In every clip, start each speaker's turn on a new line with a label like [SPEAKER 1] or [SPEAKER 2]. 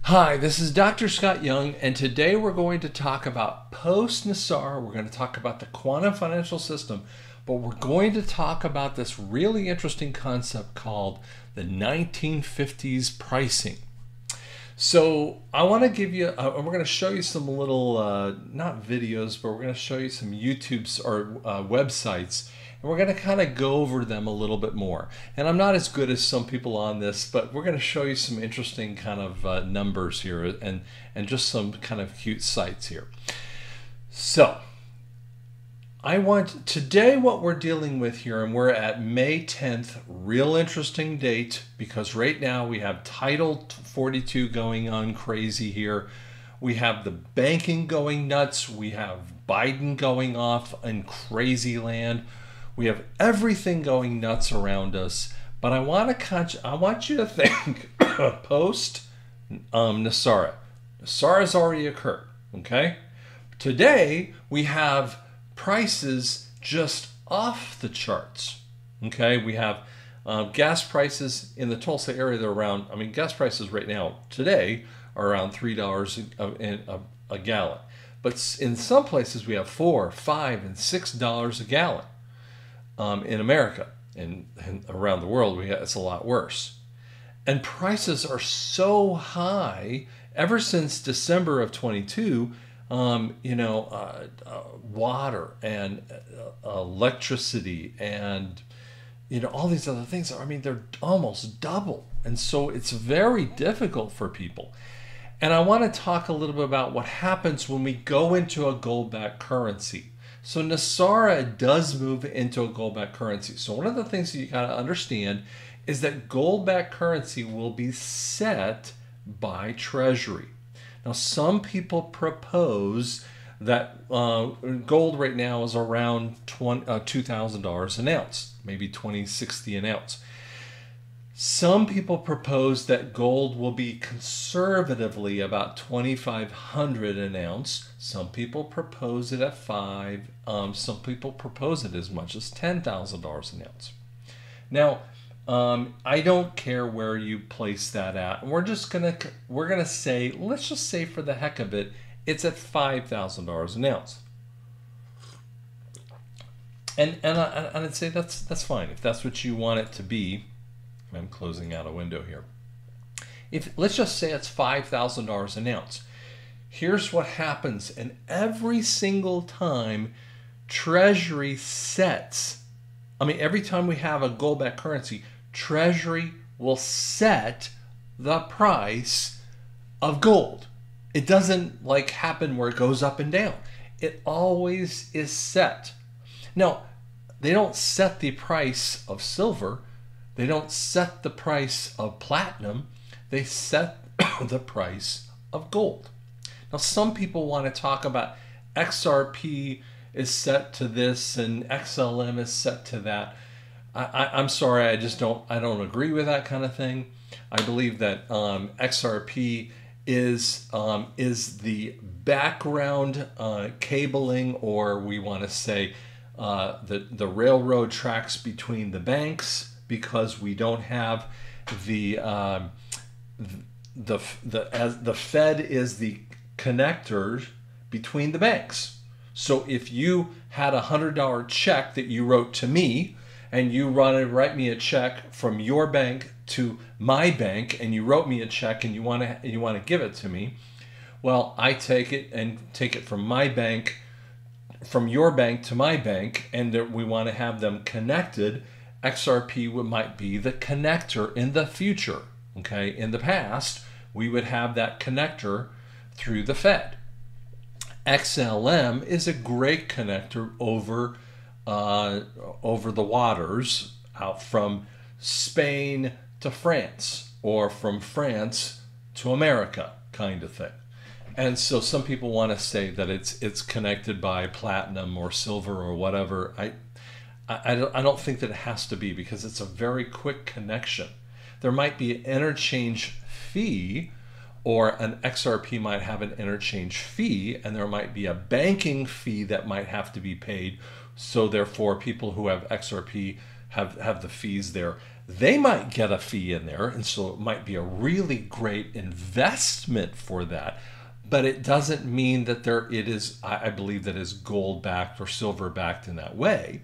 [SPEAKER 1] Hi, this is Dr. Scott Young, and today we're going to talk about post-NESARA. We're going to talk about the quantum financial system, but we're going to talk about this really interesting concept called the 1950s pricing. So I want to give you, we're going to show you some little, not videos, but we're going to show you some YouTubes or websites, and we're going to kind of go over them a little bit more. And I'm not as good as some people on this, but we're going to show you some interesting kind of numbers here and just some kind of cute sites here. So today what we're dealing with here, and we're at May 10th, real interesting date, because right now we have Title 42 going on crazy here. We have the banking going nuts. We have Biden going off in crazy land. We have everything going nuts around us. But I want you to think post NESARA. NESARA has already occurred, okay? Today we have prices just off the charts. Okay, we have gas prices in the Tulsa area. They're around, gas prices right now today are around $3 a gallon. But in some places we have $4, $5, and $6 a gallon in America. And around the world, it's a lot worse. And prices are so high ever since December of 22. Water and electricity and all these other things, they're almost double, and so it's very difficult for people. And I want to talk a little bit about what happens when we go into a gold-backed currency. So NESARA does move into a gold-backed currency. So one of the things that you got to understand is that gold-backed currency will be set by Treasury. Now, some people propose that gold right now is around $2,000 an ounce, maybe $2,060 an ounce. Some people propose that gold will be conservatively about $2,500 an ounce. Some people propose it at $5,000. Some people propose it as much as $10,000 an ounce. Now, I don't care where you place that at. And we're gonna say, let's just say for the heck of it, it's at $5,000 an ounce. And I'd say that's fine if that's what you want it to be. I'm closing out a window here. Let's just say it's $5,000 an ounce. Here's what happens, and every single time Treasury sets, every time we have a gold-backed currency, Treasury will set the price of gold. It doesn't happen where it goes up and down. It always is set. Now, they don't set the price of silver. They don't set the price of platinum. They set the price of gold. Now, some people want to talk about XRP is set to this and XLM is set to that. I'm sorry, I don't agree with that kind of thing. I believe that XRP is the background cabling, or we want to say the railroad tracks between the banks, because we don't have the Fed is the connector between the banks. So if you had a $100 check that you wrote to me, and you write me a check from your bank to my bank, and you wrote me a check and you want to give it to me, well, I take it from my bank, from your bank to my bank, and we want to have them connected. XRP might be the connector in the future. Okay, in the past we would have that connector through the Fed. XLM is a great connector over the waters, out from Spain to France, or from France to America, kind of thing. And so some people want to say that it's connected by platinum or silver or whatever. I don't think that it has to be, because it's a very quick connection. There might be an interchange fee, or an XRP might have an interchange fee, and there might be a banking fee that might have to be paid. So therefore, people who have XRP have the fees there. They might get a fee in there, and so it might be a really great investment for that. But it doesn't mean that it is, I believe that is gold backed or silver backed in that way.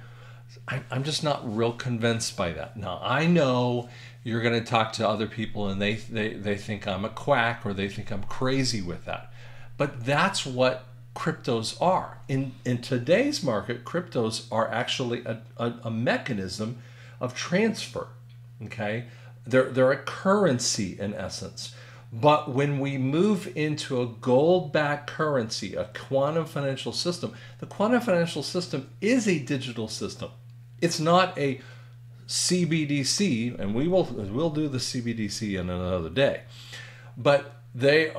[SPEAKER 1] I'm just not real convinced by that. Now, I know you're going to talk to other people and they think I'm a quack or they think I'm crazy with that. But that's what cryptos are. In today's market, cryptos are actually a mechanism of transfer. Okay? They're a currency in essence. But when we move into a gold-backed currency, a quantum financial system, the quantum financial system is a digital system. It's not a CBDC, and we'll do the CBDC in another day. But the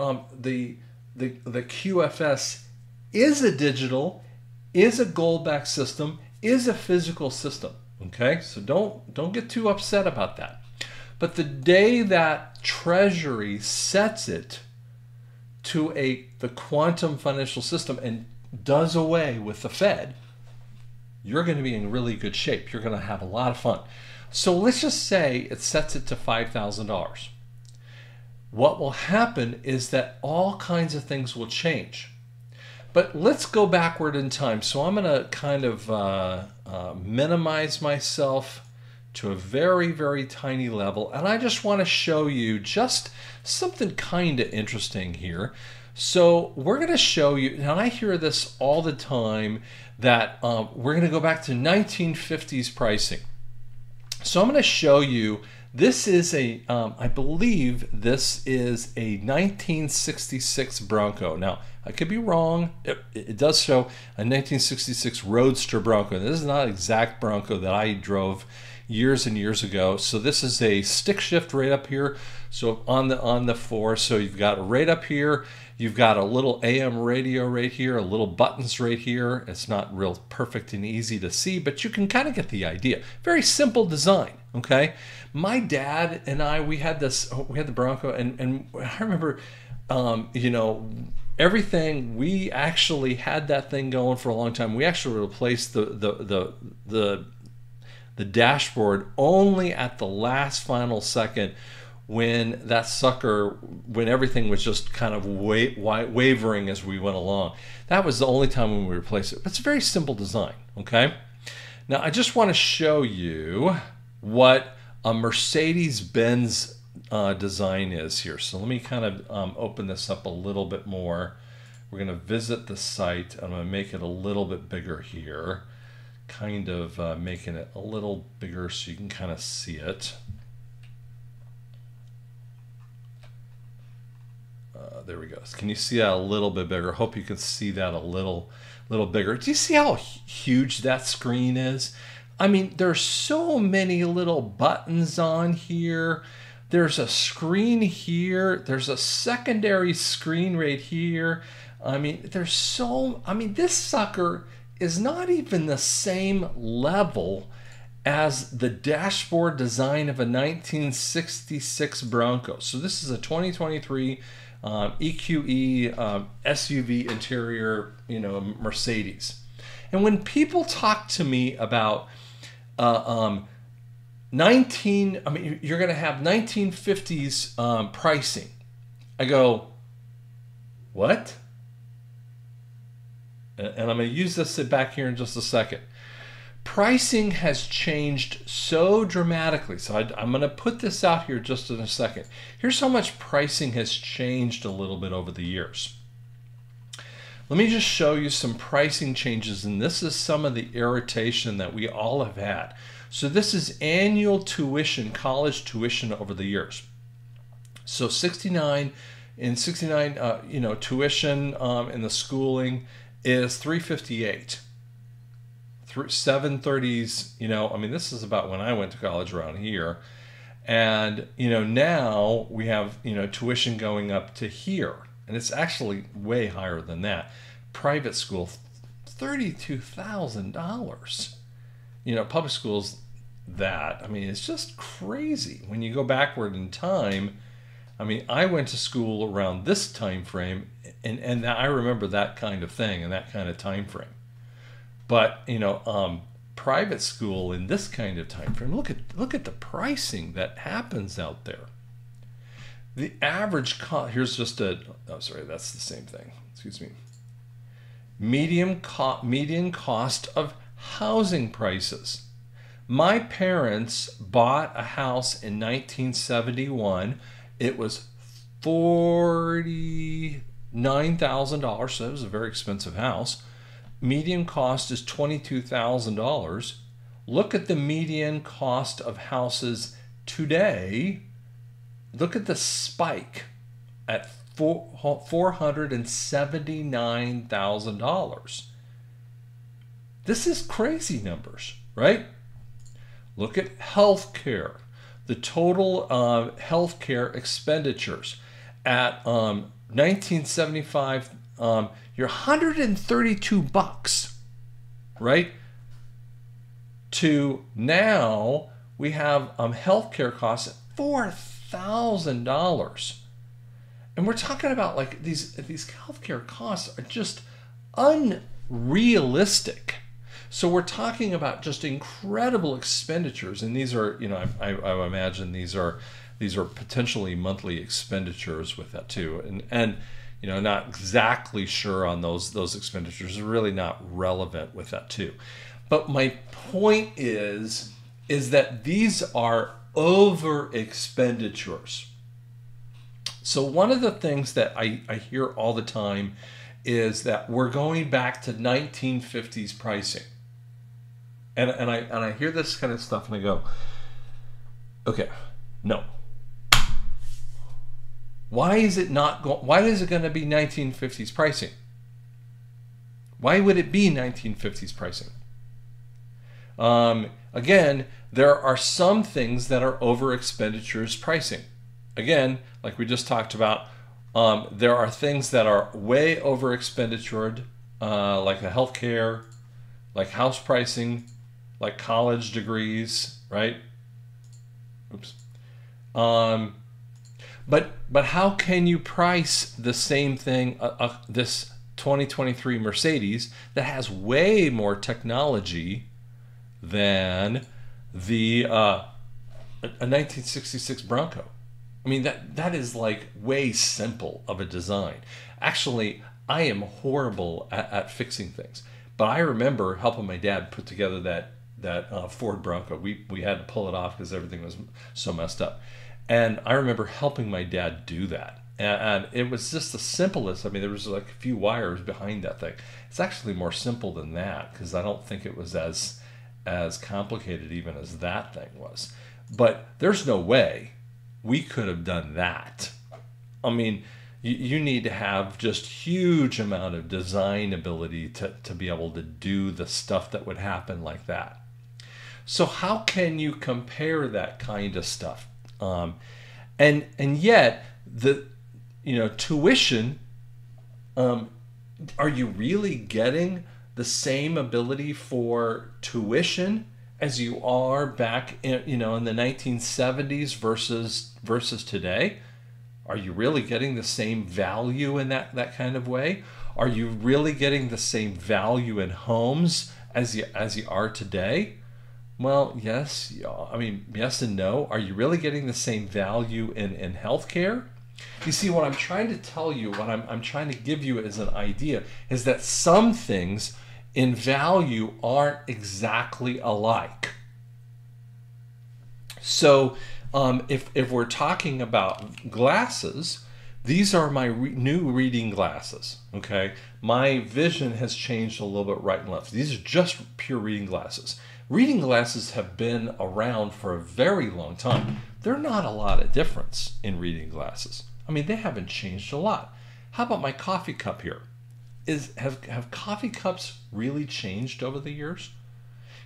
[SPEAKER 1] QFS is a digital, is a gold-backed system, is a physical system. Okay, so don't get too upset about that. But the day that Treasury sets it to the quantum financial system and does away with the Fed, you're going to be in really good shape. You're going to have a lot of fun. So let's just say it sets it to $5,000. What will happen is that all kinds of things will change. But let's go backward in time. So I'm going to kind of minimize myself to a very, very tiny level. And I just want to show you just something kind of interesting here. So we're going to show you, and I hear this all the time, that we're going to go back to 1950s pricing. So I'm going to show you, this is I believe this is a 1966 Bronco. Now, I could be wrong. It does show a 1966 Roadster Bronco. This is not an exact Bronco that I drove years and years ago. So this is a stick shift right up here. So on the floor. So you've got right up here. You've got a little AM radio right here, a little buttons right here. It's not real perfect and easy to see, but you can kind of get the idea. Very simple design, okay? My dad and I, we had the Bronco, and I remember, you know, everything, we actually had that thing going for a long time. We actually replaced the dashboard only at the last final second, when that sucker, when everything was just kind of wavering as we went along. That was the only time when we replaced it. But it's a very simple design, okay? Now, I just want to show you what a Mercedes-Benz design is here. So let me kind of open this up a little bit more. We're going to visit the site. I'm going to make it a little bit bigger here, kind of making it a little bigger so you can kind of see it. There we go. Can you see that a little bit bigger? Hope you can see that a little bigger. Do you see how huge that screen is? I mean, there's so many little buttons on here. There's a screen here. There's a secondary screen right here. I mean, this sucker is not even the same level as the dashboard design of a 1966 Bronco. So this is a 2023 EQE SUV interior, you know, Mercedes. And when people talk to me about you're going to have 1950s pricing, I go, what? And I'm going to use this back here in just a second. Pricing has changed so dramatically. So I'm going to put this out here just in a second. Here's how much pricing has changed a little bit over the years. Let me just show you some pricing changes, and this is some of the irritation that we all have had. So this is annual tuition, college tuition over the years. So 69 you know, tuition in the schooling is $358. 730s, you know, I mean, this is about when I went to college around here. And, you know, now we have, you know, tuition going up to here. And it's actually way higher than that. Private school, $32,000. You know, public schools, that. I mean, it's just crazy. When you go backward in time, I mean, I went to school around this time frame, and I remember that kind of thing and that kind of time frame. But, you know, private school in this kind of time frame. Look at the pricing that happens out there. The average cost, here's just a, oh sorry, that's the same thing, excuse me. Median cost of housing prices. My parents bought a house in 1971. It was $49,000, so it was a very expensive house. Median cost is $22,000. Look at the median cost of houses today. Look at the spike at $479,000. This is crazy numbers, right? Look at healthcare. The total healthcare expenditures at 1975, you're $132, right? To now, we have healthcare costs at $4,000. And we're talking about like these healthcare costs are just unrealistic. So we're talking about just incredible expenditures, and these are, you know, I imagine these are potentially monthly expenditures with that too, and you know, not exactly sure on those expenditures, are really not relevant with that too. But my point is that these are over expenditures. So one of the things that I hear all the time is that we're going back to 1950s pricing. And I hear this kind of stuff and I go, okay, no. Why is it going to be 1950s pricing? Why would it be 1950s pricing? Again, there are some things that are over expenditures pricing. Again, like we just talked about, there are things that are way over expenditured, like the healthcare, like house pricing, like college degrees, right? Oops. But how can you price the same thing, this 2023 Mercedes that has way more technology than the a 1966 Bronco? I mean, that is like way simple of a design. Actually, I am horrible at fixing things, but I remember helping my dad put together that Ford Bronco. We had to pull it off because everything was so messed up. And I remember helping my dad do that. And it was just the simplest. I mean, there was like a few wires behind that thing. It's actually more simple than that because I don't think it was as complicated even as that thing was. But there's no way we could have done that. I mean, you need to have just huge amount of design ability to be able to do the stuff that would happen like that. So how can you compare that kind of stuff? And yet the tuition, are you really getting the same ability for tuition as you are back in the 1970s versus today? Are you really getting the same value in that kind of way? Are you really getting the same value in homes as you are today? Well, yes. I mean, yes and no. Are you really getting the same value in healthcare? You see, what I'm trying to tell you, what I'm trying to give you as an idea, is that some things in value aren't exactly alike. So if we're talking about glasses, these are my new reading glasses, okay? My vision has changed a little bit right and left. These are just pure reading glasses. Reading glasses have been around for a very long time. There's not a lot of difference in reading glasses. I mean, they haven't changed a lot. How about my coffee cup here? Have coffee cups really changed over the years?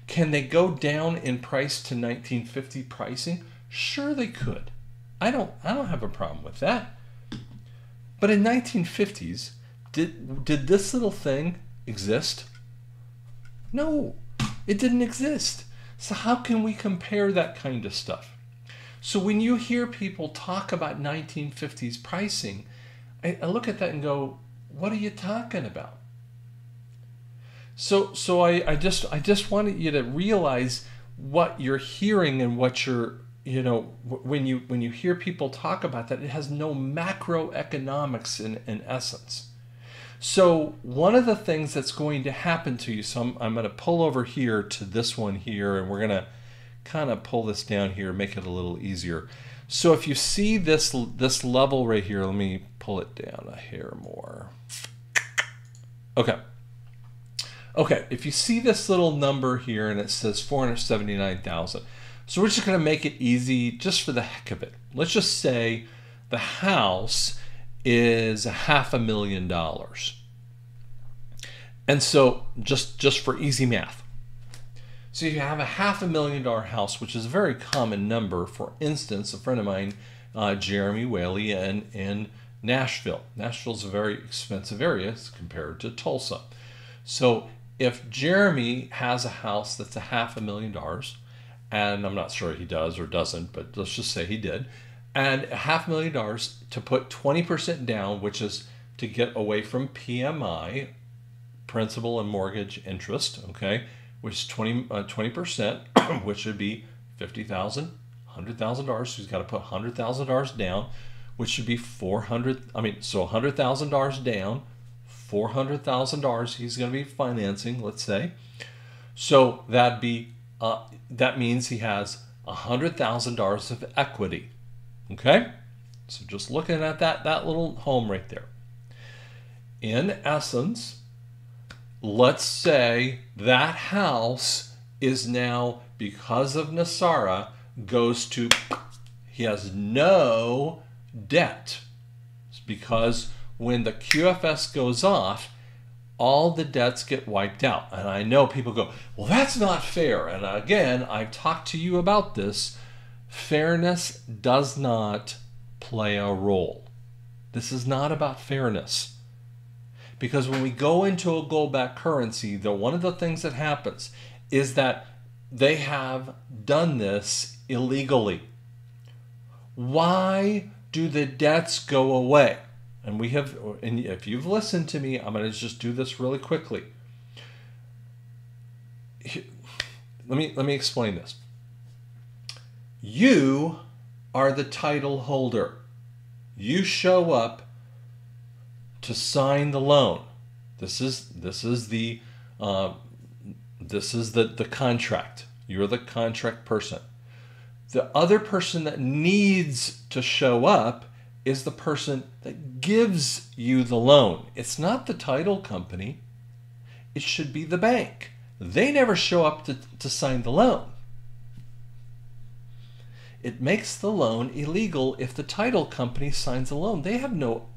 [SPEAKER 1] Can they go down in price to 1950 pricing? Sure they could. I don't have a problem with that. But in 1950s, did this little thing exist? No, it didn't exist. So how can we compare that kind of stuff? So when you hear people talk about 1950s pricing, I look at that and go, what are you talking about? So I just wanted you to realize what you're hearing and what you're, you know, when you hear people talk about that, it has no macroeconomics in essence. So one of the things that's going to happen to you, so I'm going to pull over here to this one here, and we're going to kind of pull this down here, make it a little easier. So if you see this level right here, let me pull it down a hair more. Okay. Okay, if you see this little number here and it says 479,000, so we're just going to make it easy just for the heck of it. Let's just say the house is $500,000. And so just for easy math. So you have a $500,000 house, which is a very common number. For instance, a friend of mine, Jeremy Whaley, in Nashville. Nashville's a very expensive area compared to Tulsa. So if Jeremy has a house that's $500,000, and I'm not sure he does or doesn't, but let's just say he did, and $500,000 to put 20% down, which is to get away from PMI, principal and mortgage interest, okay, which is 20%, which would be $50,000, $100,000. So he's got to put $100,000 down, which should be so $100,000 down, $400,000 he's going to be financing, let's say. So that means he has $100,000 of equity. Okay, so just looking at that little home right there. In essence, let's say that house is now, because of NESARA, he has no debt. It's because when the QFS goes off, all the debts get wiped out. And I know people go, well, that's not fair. And again, I've talked to you about this. Fairness does not play a role. This is not about fairness. Because when we go into a gold-backed currency, one of the things that happens is that they have done this illegally. Why do the debts go away? And if you've listened to me, I'm going to just do this really quickly. Let me explain this. You are the title holder. You show up to sign the loan. This is the contract. You're the contract person. The other person that needs to show up is the person that gives you the loan. It's not the title company. It should be the bank. They never show up to sign the loan. It makes the loan illegal if the title company signs the loan. They have no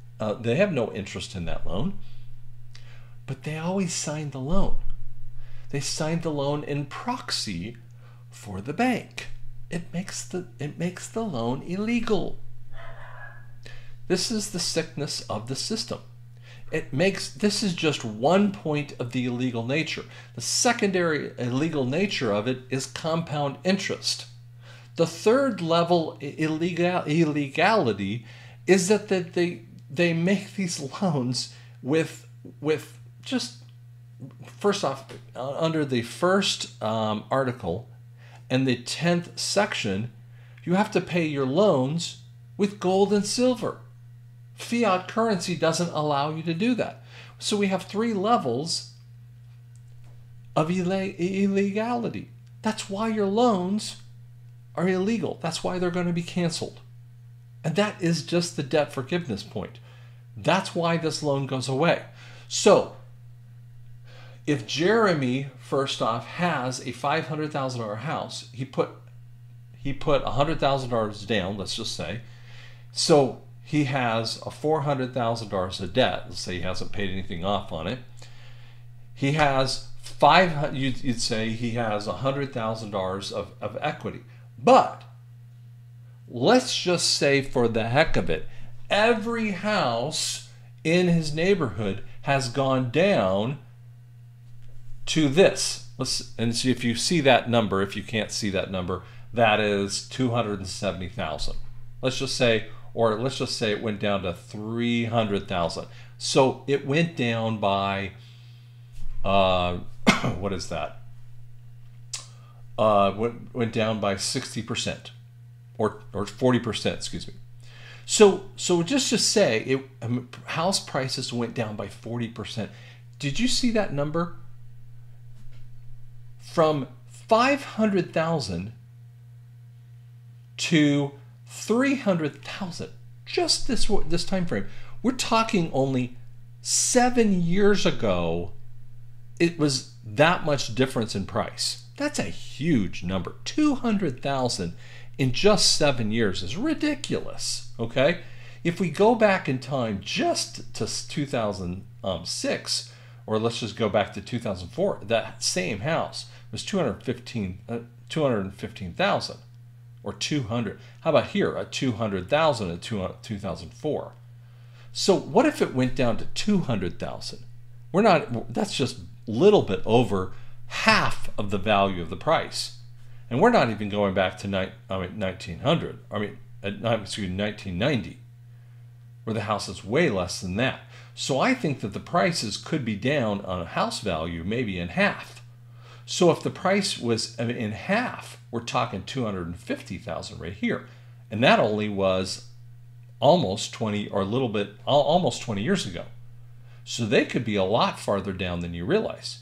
[SPEAKER 1] interest in that loan, but they always sign the loan. They signed the loan in proxy for the bank. It makes the loan illegal. This is the sickness of the system. This is just one point of the illegal nature. The secondary illegal nature of it is compound interest. The third level illegality is that they make these loans with just, first off, under the first article and the 10th section, you have to pay your loans with gold and silver. Fiat currency doesn't allow you to do that. So we have 3 levels of illegality. That's why your loans are illegal. That's why they're going to be canceled. And that is just the debt forgiveness point. That's why this loan goes away. So if Jeremy, first off, has a $500,000 house, he put $100,000 down, let's just say. So he has a $400,000 of debt. Let's say he hasn't paid anything off on it. He has you'd say he has $100,000 of equity. But let's just say, for the heck of it, every house in his neighborhood has gone down to this. And see if you see that number. If you can't see that number, that is 270,000. Let's just say it went down to 300,000. So it went down by what is that? Went down by 60% or 40%, excuse me. So just to say, house prices went down by 40%. Did you see that number? From 500,000 to 300,000, just this time frame. We're talking only 7 years ago. It was that much difference in price. That's a huge number. 200,000 in just 7 years is ridiculous. Okay, if we go back in time just to 2006, or let's just go back to 2004, that same house was 215,000 or 200. How about here, a 200,000 in 2004? So what if it went down to 200,000? That's just a little bit over half of the value of the price. And we're not even going back to 1990, where the house is way less than that. So I think that the prices could be down on a house value maybe in half. So if the price was in half, we're talking 250,000 right here. And that only was almost 20 or a little bit, almost 20 years ago. So they could be a lot farther down than you realize.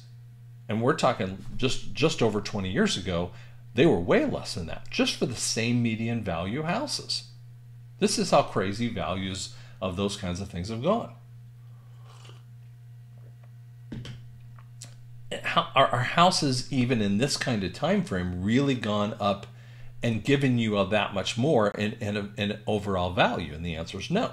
[SPEAKER 1] And we're talking just over 20 years ago, they were way less than that, just for the same median value houses. This is how crazy values of those kinds of things have gone. Are houses, even in this kind of time frame, really gone up and given you that much more in overall value? And the answer is no.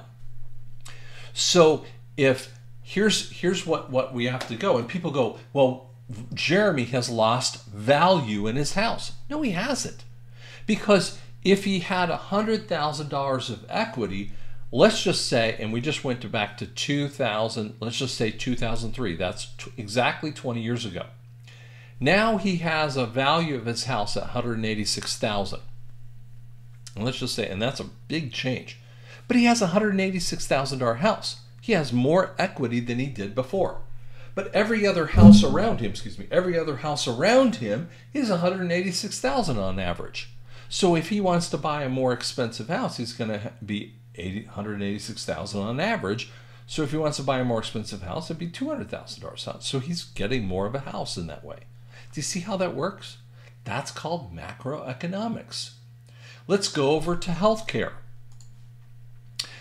[SPEAKER 1] So if here's what we have to go, and people go, well, Jeremy has lost value in his house. No, he hasn't, because if he had $100,000 of equity, let's just say, and we just went back to 2000, let's just say 2003, that's exactly 20 years ago. Now he has a value of his house at $186,000. And let's just say, and that's a big change, but he has a $186,000 house. He has more equity than he did before. But every other house around him, every other house around him is $186,000 on average. So if he wants to buy a more expensive house, he's going to be $186,000 on average. So if he wants to buy a more expensive house, it'd be $200,000 house. So he's getting more of a house in that way. Do you see how that works? That's called macroeconomics. Let's go over to healthcare.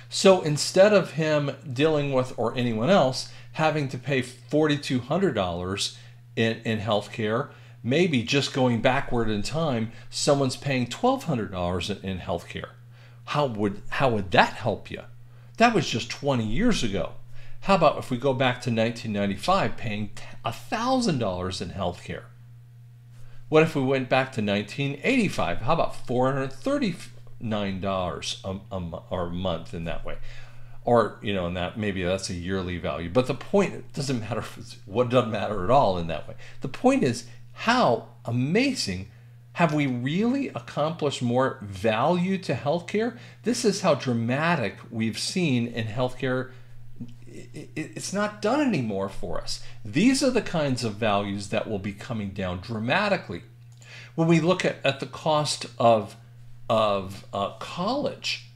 [SPEAKER 1] So instead of him dealing with, or anyone else, having to pay $4,200 in healthcare, maybe just going backward in time, someone's paying $1,200 in healthcare. How would that help you? That was just 20 years ago. How about if we go back to 1995, paying $1,000 in healthcare? What if we went back to 1985? How about $439 a month in that way? Or, in that, maybe that's a yearly value. But the point, it doesn't matter what doesn't matter at all in that way. The point is, how amazing. Have we really accomplished more value to healthcare? This is how dramatic we've seen in healthcare. It's not done anymore for us. These are the kinds of values that will be coming down dramatically. When we look at the cost of college,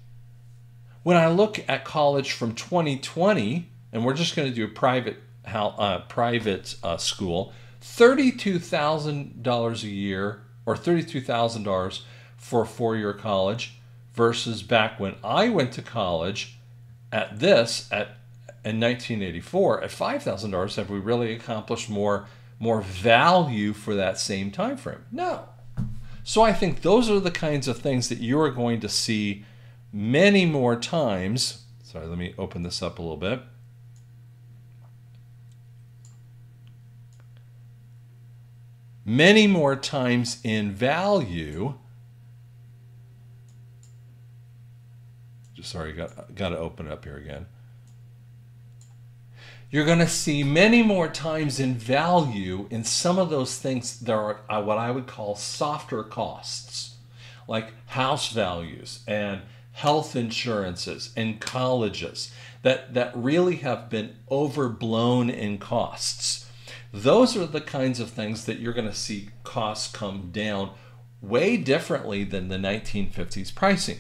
[SPEAKER 1] when I look at college from 2020, and we're just going to do a private school, $32,000 a year, or $32,000 for a four-year college, versus back when I went to college in 1984 at $5,000. Have we really accomplished more value for that same time frame? No. So I think those are the kinds of things that you are going to see many more times. Sorry, let me open this up a little bit. Many more times in value. Sorry, got to open it up here again. You're going to see many more times in value in some of those things that are what I would call softer costs, like house values and health insurances and colleges that really have been overblown in costs. Those are the kinds of things that you're going to see costs come down way differently than the 1950s pricing.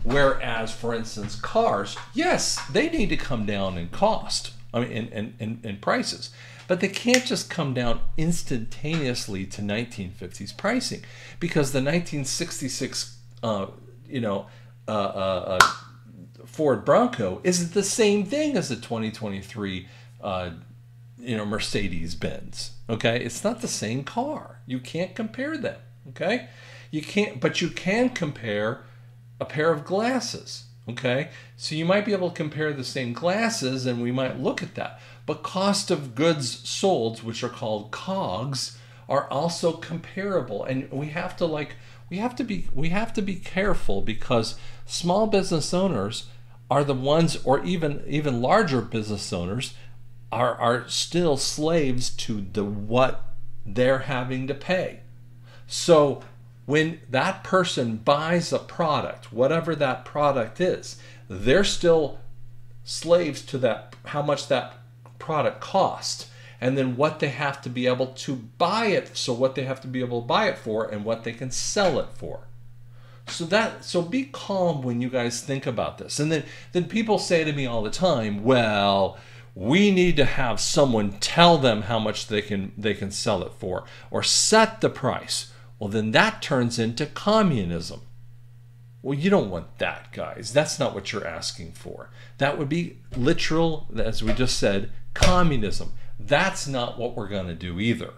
[SPEAKER 1] Whereas, for instance, cars, yes, they need to come down in cost, I mean, in prices, but they can't just come down instantaneously to 1950s pricing, because the 1966, Ford Bronco isn't the same thing as the 2023, Mercedes-Benz. Okay, it's not the same car. You can't compare them. Okay, you can't, but you can compare a pair of glasses. Okay, so you might be able to compare the same glasses, and we might look at that. But cost of goods sold, which are called COGS, are also comparable, and we have to be careful, because small business owners are the ones, or even larger business owners are still slaves to what they're having to pay. So when that person buys a product, whatever that product is, they're still slaves to that, how much that product cost, and then what they have to be able to buy it, so what they have to be able to buy it for, and what they can sell it for. So be calm when you guys think about this. And then people say to me all the time, well, we need to have someone tell them how much they can sell it for, or set the price. Well, then that turns into communism. Well, you don't want that, guys. That's not what you're asking for. That would be literal, as we just said, communism. That's not what we're going to do either.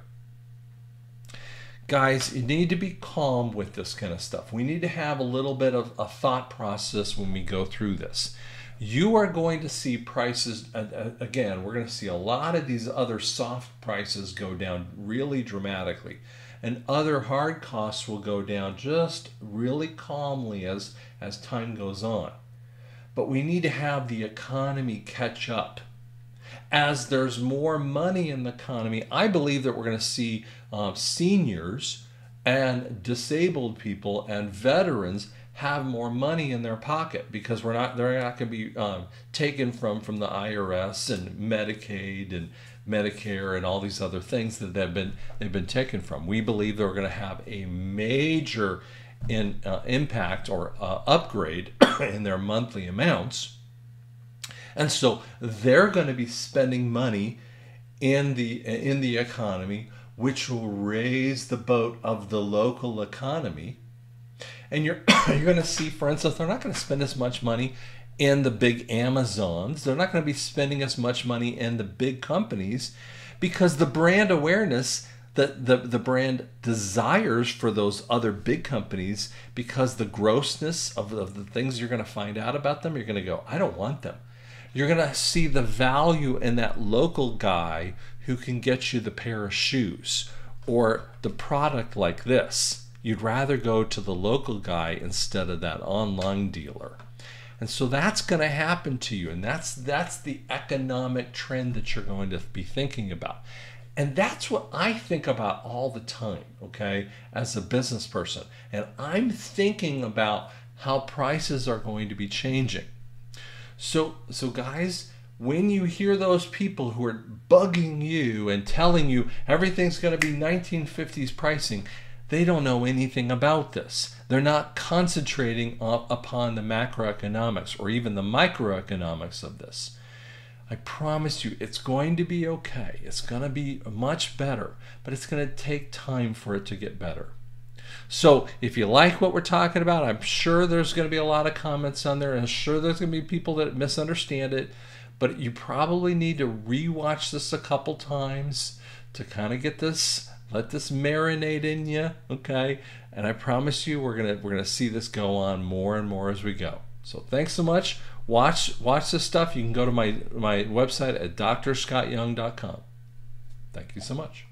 [SPEAKER 1] Guys, you need to be calm with this kind of stuff. We need to have a little bit of a thought process when we go through this. You are going to see prices, again, we're going to see a lot of these other soft prices go down really dramatically. And other hard costs will go down just really calmly as time goes on. But we need to have the economy catch up. As there's more money in the economy, I believe that we're going to see seniors and disabled people and veterans have more money in their pocket, because they're not going to be taken from the IRS and Medicaid and Medicare and all these other things that they've been taken from. We believe they're going to have a major impact or upgrade in their monthly amounts. And so they're going to be spending money in the economy, which will raise the boat of the local economy. And you're going to see, for instance, they're not going to spend as much money in the big Amazons. They're not going to be spending as much money in the big companies, because the brand awareness that the brand desires for those other big companies, because the grossness of the things you're going to find out about them, you're going to go, I don't want them. You're going to see the value in that local guy who can get you the pair of shoes or the product like this. You'd rather go to the local guy instead of that online dealer. And so that's going to happen to you, and that's the economic trend that you're going to be thinking about. And that's what I think about all the time, okay, as a business person. And I'm thinking about how prices are going to be changing. So guys, when you hear those people who are bugging you and telling you everything's going to be 1950s pricing, they don't know anything about this. They're not concentrating upon the macroeconomics or even the microeconomics of this. I promise you, it's going to be okay. It's going to be much better, but it's going to take time for it to get better. So if you like what we're talking about, I'm sure there's going to be a lot of comments on there, and I'm sure there's going to be people that misunderstand it, but you probably need to rewatch this a couple times to kind of get this, let this marinate in you, okay? And I promise you, we're gonna see this go on more and more as we go. So thanks so much. Watch this stuff. You can go to my website at drscottyoung.com. Thank you so much.